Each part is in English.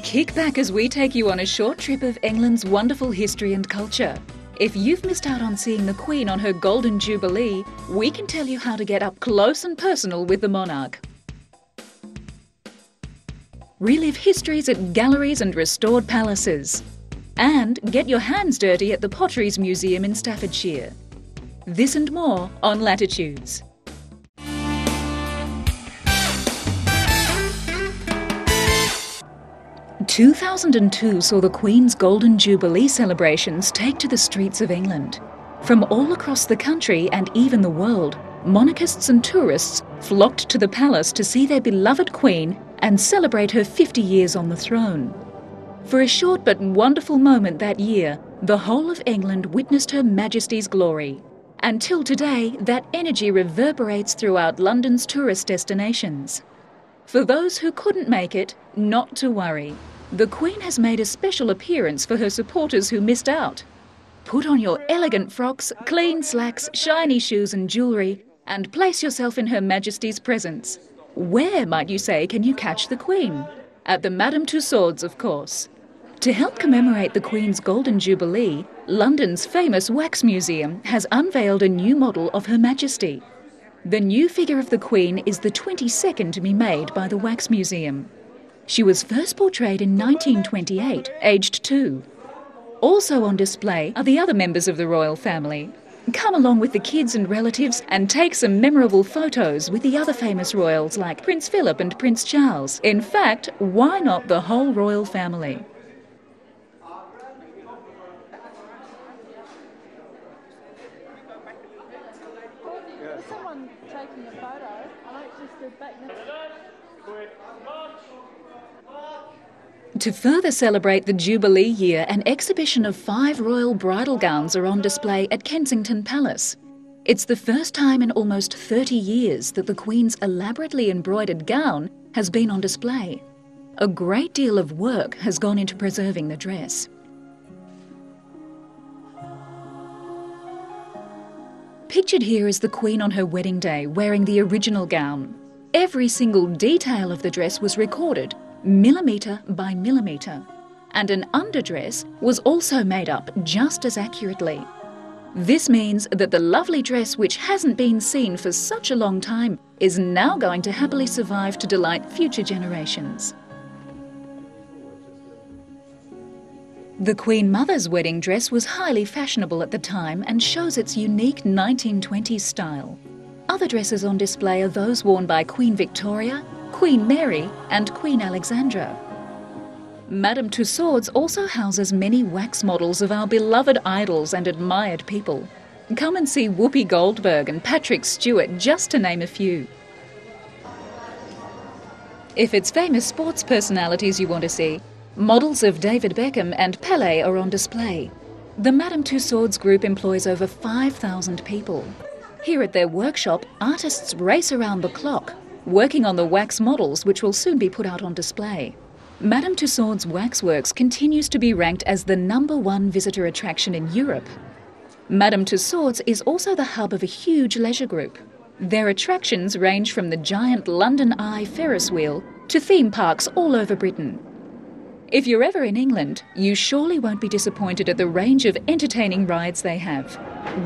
Kick back as we take you on a short trip of England's wonderful history and culture. If you've missed out on seeing the Queen on her Golden Jubilee, we can tell you how to get up close and personal with the monarch. Relive histories at galleries and restored palaces. And get your hands dirty at the Potteries Museum in Staffordshire. This and more on Latitudes. "2002 saw the Queen's Golden Jubilee celebrations take to the streets of England. From all across the country and even the world, monarchists and tourists flocked to the palace to see their beloved Queen and celebrate her 50 years on the throne. For a short but wonderful moment that year, the whole of England witnessed Her Majesty's glory. Until today, that energy reverberates throughout London's tourist destinations. For those who couldn't make it, not to worry. The Queen has made a special appearance for her supporters who missed out. Put on your elegant frocks, clean slacks, shiny shoes and jewellery, and place yourself in Her Majesty's presence. Where, might you say, can you catch the Queen? At the Madame Tussauds, of course. To help commemorate the Queen's Golden Jubilee, London's famous Wax Museum has unveiled a new model of Her Majesty. The new figure of the Queen is the 22nd to be made by the Wax Museum. She was first portrayed in 1928, aged 2. Also on display are the other members of the royal family. Come along with the kids and relatives and take some memorable photos with the other famous royals like Prince Philip and Prince Charles. In fact, why not the whole royal family? There's someone taking a photo. I just stood back next to To further celebrate the Jubilee year, an exhibition of 5 royal bridal gowns are on display at Kensington Palace. It's the first time in almost 30 years that the Queen's elaborately embroidered gown has been on display. A great deal of work has gone into preserving the dress. Pictured here is the Queen on her wedding day wearing the original gown. Every single detail of the dress was recorded, millimetre by millimetre, and an underdress was also made up just as accurately. This means that the lovely dress, which hasn't been seen for such a long time, is now going to happily survive to delight future generations. The Queen Mother's wedding dress was highly fashionable at the time and shows its unique 1920s style. Other dresses on display are those worn by Queen Victoria, Queen Mary and Queen Alexandra. Madame Tussauds also houses many wax models of our beloved idols and admired people. Come and see Whoopi Goldberg and Patrick Stewart, just to name a few. If it's famous sports personalities you want to see, models of David Beckham and Pelé are on display. The Madame Tussauds group employs over 5,000 people. Here at their workshop, artists race around the clock, working on the wax models which will soon be put out on display. Madame Tussauds Waxworks continues to be ranked as the #1 visitor attraction in Europe. Madame Tussauds is also the hub of a huge leisure group. Their attractions range from the giant London Eye Ferris wheel to theme parks all over Britain. If you're ever in England, you surely won't be disappointed at the range of entertaining rides they have.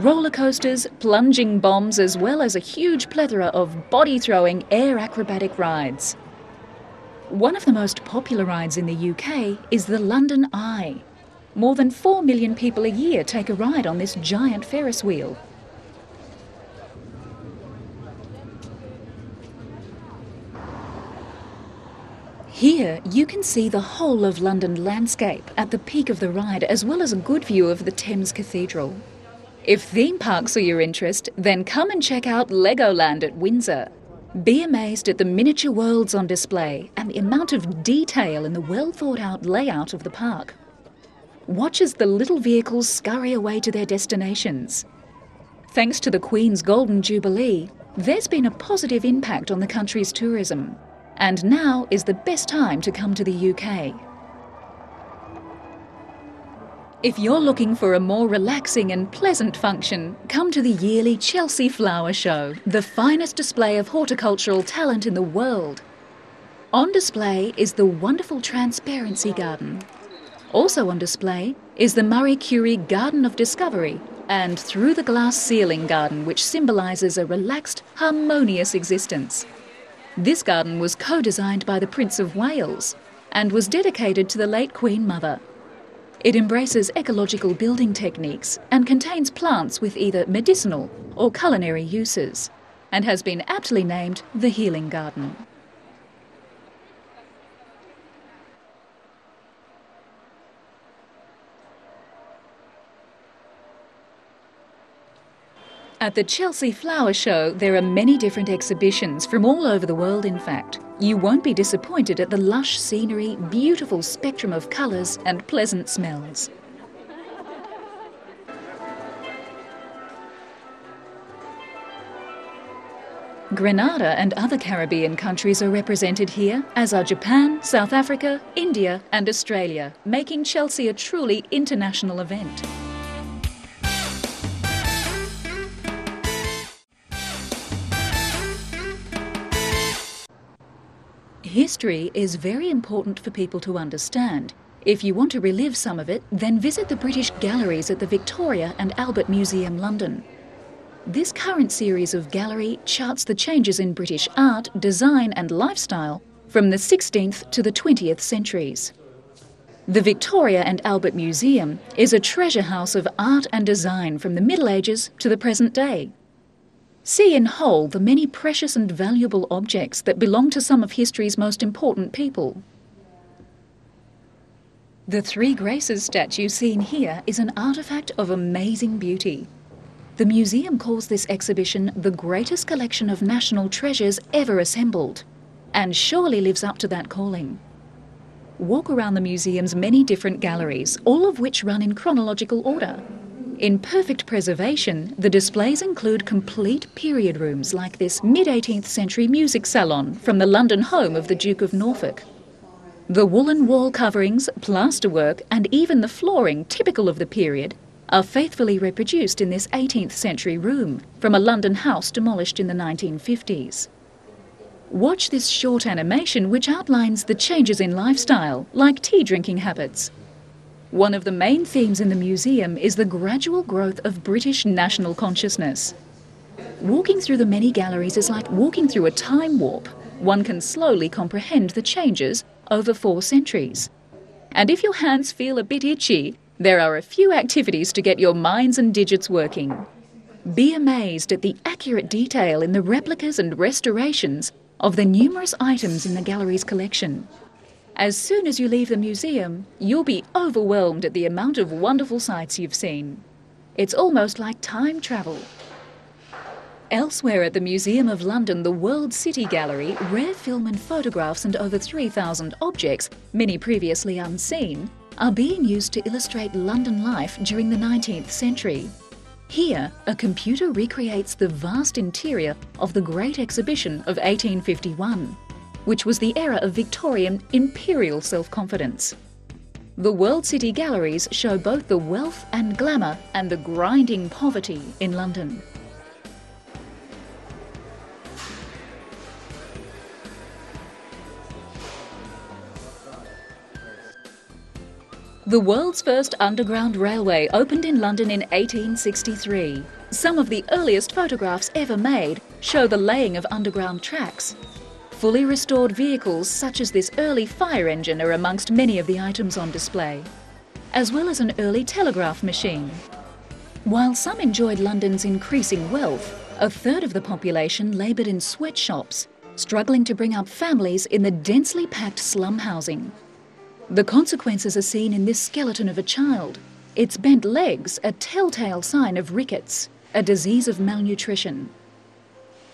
Roller coasters, plunging bombs, as well as a huge plethora of body-throwing air acrobatic rides. One of the most popular rides in the UK is the London Eye. More than 4 million people a year take a ride on this giant Ferris wheel. Here you can see the whole of London landscape at the peak of the ride, as well as a good view of the Thames Cathedral. If theme parks are your interest, then come and check out Legoland at Windsor. Be amazed at the miniature worlds on display and the amount of detail in the well-thought-out layout of the park. Watch as the little vehicles scurry away to their destinations. Thanks to the Queen's Golden Jubilee, there's been a positive impact on the country's tourism. And now is the best time to come to the UK. If you're looking for a more relaxing and pleasant function, come to the yearly Chelsea Flower Show, the finest display of horticultural talent in the world. On display is the wonderful Transparency Garden. Also on display is the Marie Curie Garden of Discovery and Through the Glass Ceiling Garden, which symbolises a relaxed, harmonious existence. This garden was co-designed by the Prince of Wales and was dedicated to the late Queen Mother. It embraces ecological building techniques and contains plants with either medicinal or culinary uses, and has been aptly named the Healing Garden. At the Chelsea Flower Show, there are many different exhibitions from all over the world, in fact. You won't be disappointed at the lush scenery, beautiful spectrum of colours and pleasant smells. Grenada and other Caribbean countries are represented here, as are Japan, South Africa, India and Australia, making Chelsea a truly international event. History is very important for people to understand. If you want to relive some of it, then visit the British galleries at the Victoria and Albert Museum, London. This current series of gallery charts the changes in British art, design and lifestyle from the 16th to the 20th centuries. The Victoria and Albert Museum is a treasure house of art and design from the Middle Ages to the present day. See in whole the many precious and valuable objects that belong to some of history's most important people. The Three Graces statue seen here is an artefact of amazing beauty. The museum calls this exhibition the greatest collection of national treasures ever assembled, and surely lives up to that calling. Walk around the museum's many different galleries, all of which run in chronological order. In perfect preservation, the displays include complete period rooms like this mid-18th century music salon from the London home of the Duke of Norfolk. The woolen wall coverings, plasterwork and even the flooring typical of the period are faithfully reproduced in this 18th century room from a London house demolished in the 1950s. Watch this short animation which outlines the changes in lifestyle, like tea drinking habits. One of the main themes in the museum is the gradual growth of British national consciousness. Walking through the many galleries is like walking through a time warp. One can slowly comprehend the changes over 4 centuries. And if your hands feel a bit itchy, there are a few activities to get your minds and digits working. Be amazed at the accurate detail in the replicas and restorations of the numerous items in the gallery's collection. As soon as you leave the museum, you'll be overwhelmed at the amount of wonderful sights you've seen. It's almost like time travel. Elsewhere at the Museum of London, the World City Gallery, rare film and photographs and over 3,000 objects, many previously unseen, are being used to illustrate London life during the 19th century. Here, a computer recreates the vast interior of the Great Exhibition of 1851. Which was the era of Victorian imperial self-confidence. The World City Galleries show both the wealth and glamour and the grinding poverty in London. The world's first underground railway opened in London in 1863. Some of the earliest photographs ever made show the laying of underground tracks. Fully restored vehicles such as this early fire engine are amongst many of the items on display, as well as an early telegraph machine. While some enjoyed London's increasing wealth, a third of the population laboured in sweatshops, struggling to bring up families in the densely packed slum housing. The consequences are seen in this skeleton of a child. Its bent legs, a telltale sign of rickets, a disease of malnutrition.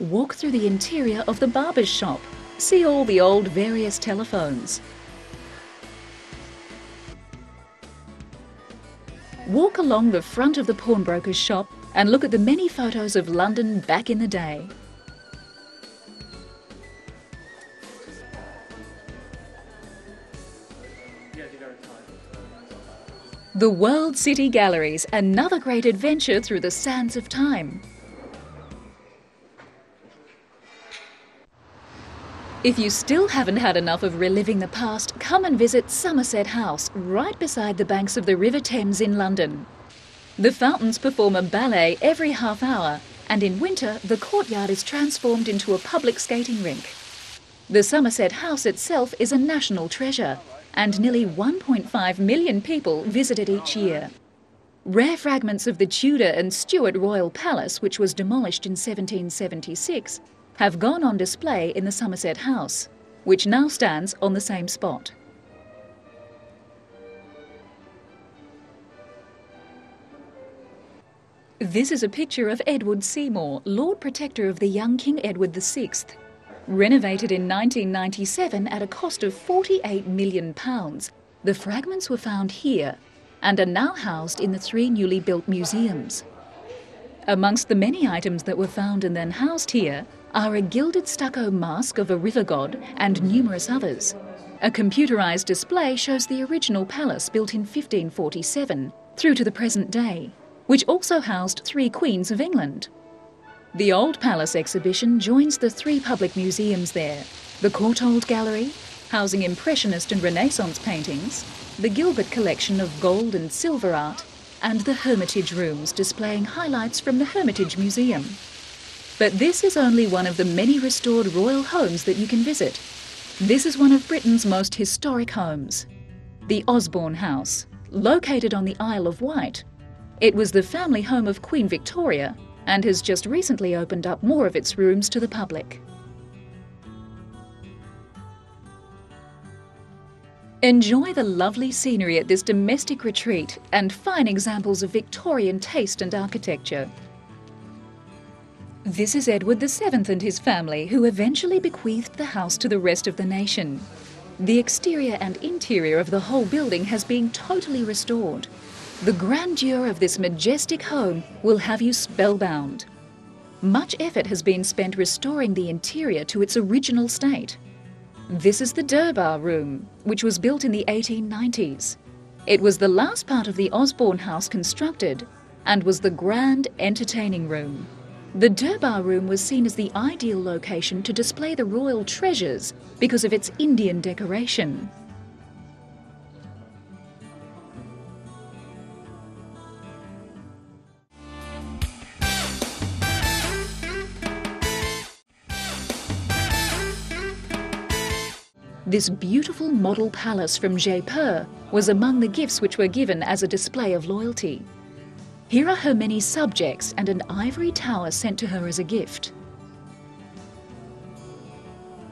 Walk through the interior of the barber's shop. See all the old various telephones. Walk along the front of the pawnbroker's shop and look at the many photos of London back in the day. The World City Galleries, another great adventure through the sands of time. If you still haven't had enough of reliving the past, come and visit Somerset House, right beside the banks of the River Thames in London. The fountains perform a ballet every half hour, and in winter the courtyard is transformed into a public skating rink. The Somerset House itself is a national treasure, and nearly 1.5 million people visit it each year. Rare fragments of the Tudor and Stuart Royal Palace, which was demolished in 1776, have gone on display in the Somerset House, which now stands on the same spot. This is a picture of Edward Seymour, Lord Protector of the young King Edward VI. Renovated in 1997 at a cost of £48 million, the fragments were found here and are now housed in the 3 newly built museums. Amongst the many items that were found and then housed here are a gilded stucco mask of a river god and numerous others. A computerised display shows the original palace built in 1547 through to the present day, which also housed 3 queens of England. The Old Palace exhibition joins the 3 public museums there: the Courtauld Gallery, housing Impressionist and Renaissance paintings, the Gilbert collection of gold and silver art, and the Hermitage rooms displaying highlights from the Hermitage Museum. But this is only one of the many restored royal homes that you can visit. This is one of Britain's most historic homes, the Osborne House, located on the Isle of Wight. It was the family home of Queen Victoria and has just recently opened up more of its rooms to the public. Enjoy the lovely scenery at this domestic retreat and fine examples of Victorian taste and architecture. This is Edward VII and his family, who eventually bequeathed the house to the rest of the nation. The exterior and interior of the whole building has been totally restored. The grandeur of this majestic home will have you spellbound. Much effort has been spent restoring the interior to its original state. This is the Durbar Room, which was built in the 1890s. It was the last part of the Osborne House constructed and was the grand entertaining room. The Durbar Room was seen as the ideal location to display the royal treasures because of its Indian decoration. This beautiful model palace from Jaipur was among the gifts which were given as a display of loyalty. Here are her many subjects and an ivory tower sent to her as a gift.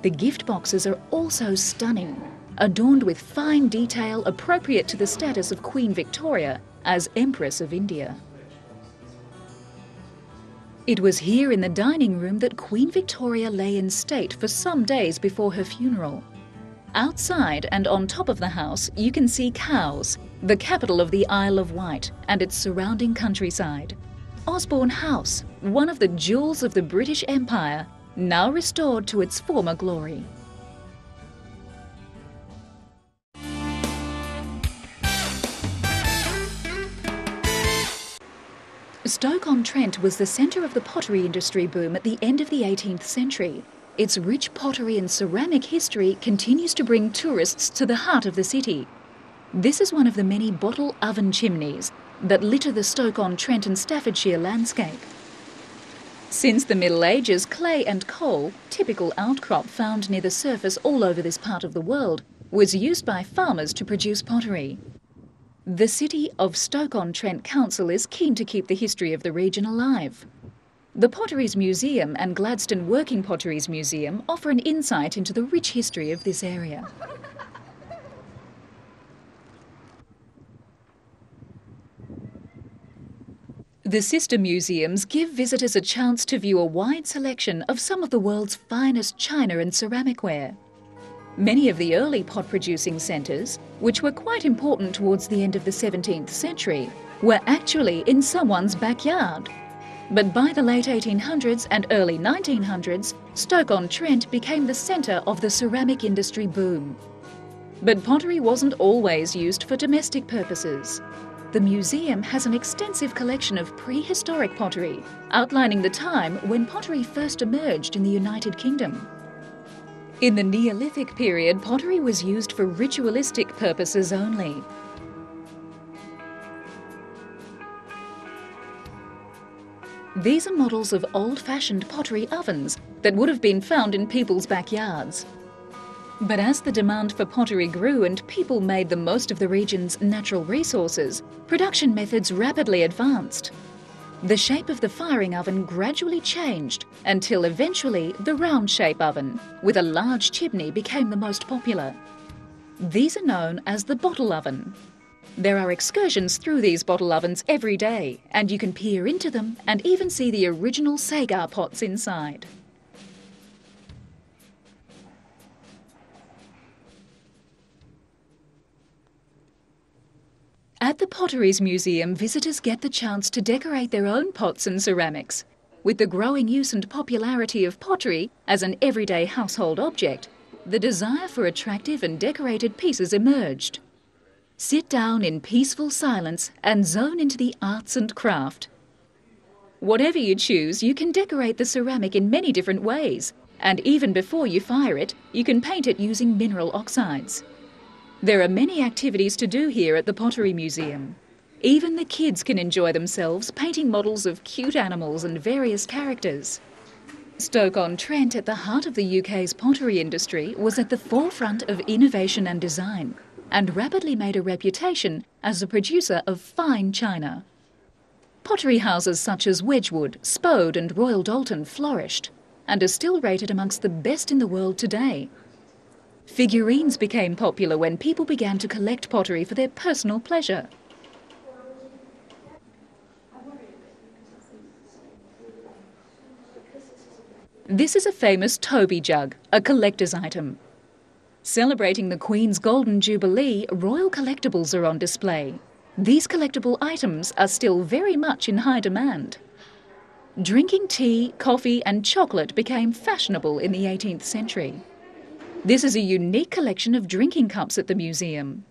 The gift boxes are also stunning, adorned with fine detail appropriate to the status of Queen Victoria as Empress of India. It was here in the dining room that Queen Victoria lay in state for some days before her funeral. Outside and on top of the house, you can see Cowes, the capital of the Isle of Wight and its surrounding countryside. Osborne House, one of the jewels of the British Empire, now restored to its former glory. Stoke-on-Trent was the centre of the pottery industry boom at the end of the 18th century. Its rich pottery and ceramic history continues to bring tourists to the heart of the city. This is one of the many bottle oven chimneys that litter the Stoke-on-Trent and Staffordshire landscape. Since the Middle Ages, clay and coal, typical outcrop found near the surface all over this part of the world, was used by farmers to produce pottery. The city of Stoke-on-Trent Council is keen to keep the history of the region alive. The Potteries Museum and Gladstone Working Potteries Museum offer an insight into the rich history of this area. The sister museums give visitors a chance to view a wide selection of some of the world's finest china and ceramicware. Many of the early pot-producing centres, which were quite important towards the end of the 17th century, were actually in someone's backyard. But by the late 1800s and early 1900s, Stoke-on-Trent became the centre of the ceramic industry boom. But pottery wasn't always used for domestic purposes. The museum has an extensive collection of prehistoric pottery, outlining the time when pottery first emerged in the United Kingdom. In the Neolithic period, pottery was used for ritualistic purposes only. These are models of old-fashioned pottery ovens that would have been found in people's backyards. But as the demand for pottery grew and people made the most of the region's natural resources, production methods rapidly advanced. The shape of the firing oven gradually changed until eventually the round-shape oven with a large chimney became the most popular. These are known as the bottle oven. There are excursions through these bottle ovens every day, and you can peer into them and even see the original sagar pots inside. At the Potteries Museum, visitors get the chance to decorate their own pots and ceramics. With the growing use and popularity of pottery as an everyday household object, the desire for attractive and decorated pieces emerged. Sit down in peaceful silence and zone into the arts and craft. Whatever you choose, you can decorate the ceramic in many different ways, and even before you fire it, you can paint it using mineral oxides. There are many activities to do here at the Pottery Museum. Even the kids can enjoy themselves painting models of cute animals and various characters. Stoke-on-Trent, at the heart of the UK's pottery industry, was at the forefront of innovation and design, and rapidly made a reputation as a producer of fine china. Pottery houses such as Wedgwood, Spode and Royal Doulton flourished, and are still rated amongst the best in the world today. Figurines became popular when people began to collect pottery for their personal pleasure. This is a famous Toby jug, a collector's item. Celebrating the Queen's Golden Jubilee, royal collectibles are on display. These collectible items are still very much in high demand. Drinking tea, coffee and chocolate became fashionable in the 18th century. This is a unique collection of drinking cups at the museum.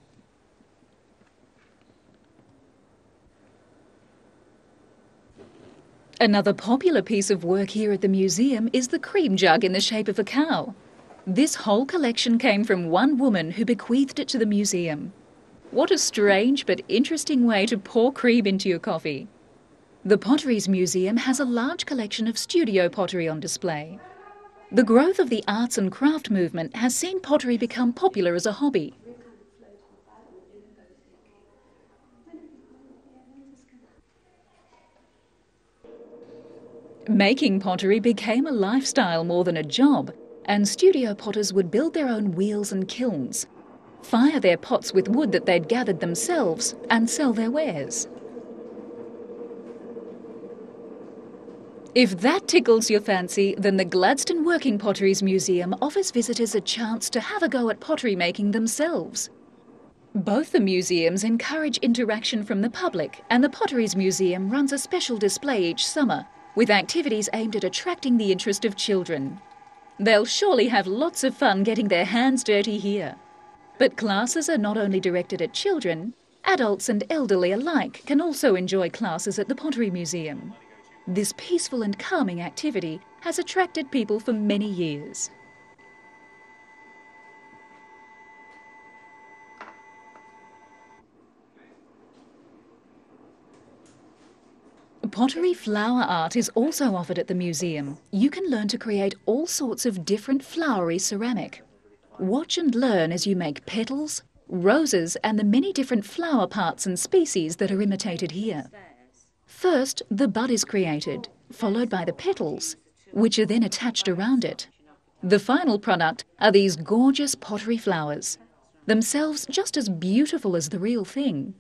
Another popular piece of work here at the museum is the cream jug in the shape of a cow. This whole collection came from one woman who bequeathed it to the museum. What a strange but interesting way to pour cream into your coffee. The Potteries Museum has a large collection of studio pottery on display. The growth of the arts and craft movement has seen pottery become popular as a hobby. Making pottery became a lifestyle more than a job, and studio potters would build their own wheels and kilns, fire their pots with wood that they'd gathered themselves, and sell their wares. If that tickles your fancy, then the Gladstone Working Potteries Museum offers visitors a chance to have a go at pottery making themselves. Both the museums encourage interaction from the public, and the Potteries Museum runs a special display each summer with activities aimed at attracting the interest of children. They'll surely have lots of fun getting their hands dirty here. But classes are not only directed at children, adults and elderly alike can also enjoy classes at the Pottery Museum. This peaceful and calming activity has attracted people for many years. Pottery flower art is also offered at the museum. You can learn to create all sorts of different flowery ceramic. Watch and learn as you make petals, roses and the many different flower parts and species that are imitated here. First, the bud is created, followed by the petals, which are then attached around it. The final product are these gorgeous pottery flowers, themselves just as beautiful as the real thing.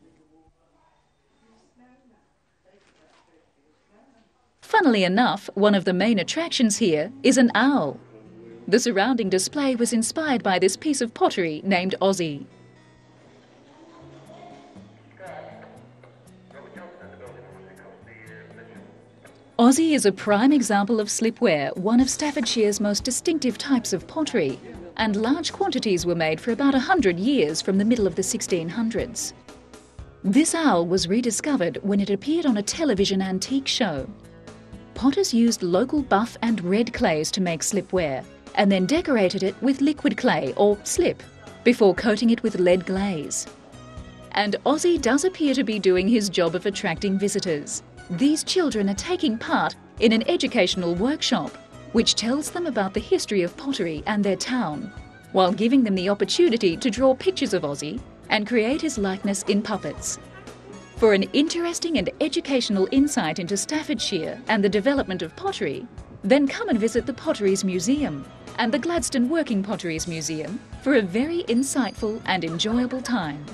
Funnily enough, one of the main attractions here is an owl. The surrounding display was inspired by this piece of pottery named Ozzy. Ozzy is a prime example of slipware, one of Staffordshire's most distinctive types of pottery, and large quantities were made for about 100 years from the middle of the 1600s. This owl was rediscovered when it appeared on a television antique show. Potters used local buff and red clays to make slipware, and then decorated it with liquid clay or slip before coating it with lead glaze. And Ozzy does appear to be doing his job of attracting visitors. These children are taking part in an educational workshop which tells them about the history of pottery and their town, while giving them the opportunity to draw pictures of Ozzy and create his likeness in puppets. For an interesting and educational insight into Staffordshire and the development of pottery, then come and visit the Potteries Museum and the Gladstone Working Potteries Museum for a very insightful and enjoyable time.